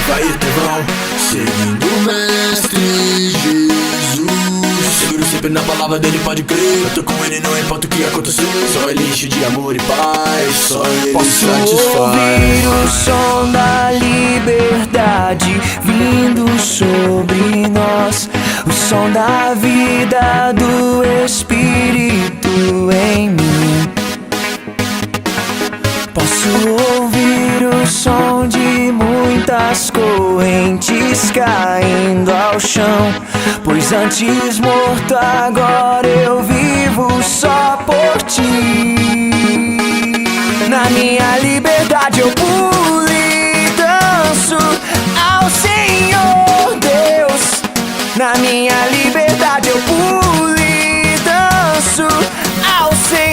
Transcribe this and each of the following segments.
Vai trovão, seguindo o mestre Jesus. Seguro sempre na palavra dele, pode crer. Eu tô com ele, não importa o que acontecer. Só ele enche de amor e paz, só ele satisfaz. Ouvir o som da liberdade vindo sobre nós, o som da vida do Espírito em mim. Posso ouvir o som de muitas correntes caindo ao chão, pois antes morto agora eu vivo só por ti. Na minha liberdade eu pulo e danço ao Senhor Deus. Na minha liberdade eu pulo e danço ao Senhor.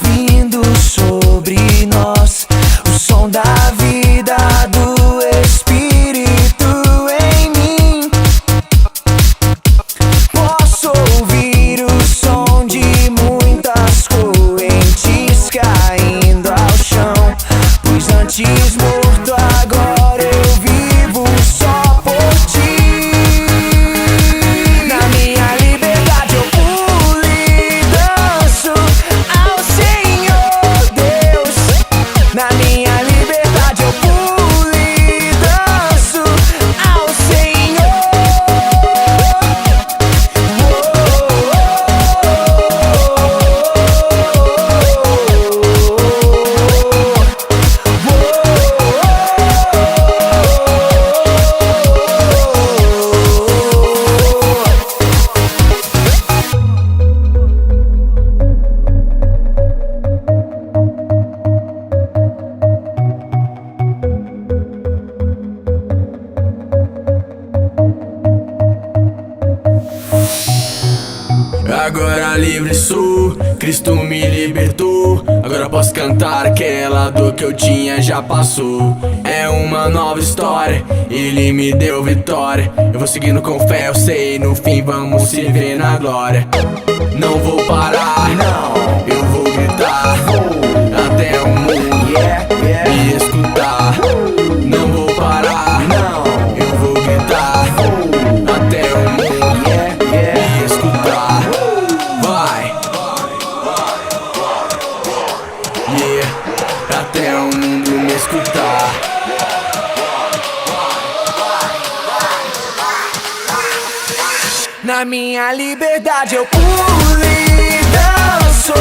Vindo sobre nós, o som da vida do Espírito em mim. Posso ouvir o som de muitas correntes caindo ao chão, pois antes morto agora eu vivo só por ti. Na minha liberdade eu pulo e danço ao Senhor Deus. Na minha liberdade eu pulo e danço ao Senhor. Agora livre sou, Cristo me libertou. Agora posso cantar, aquela dor que eu tinha já passou. É uma nova história, Ele me deu vitória. Eu vou seguindo com fé, eu sei, no fim vamos se ver na glória. Não vou parar, não, eu vou gritar até o mundo me escutar. Não vou parar, não, eu vou gritar até o mundo me escutar. Até o mundo me escutar. Na minha liberdade eu pulo e danço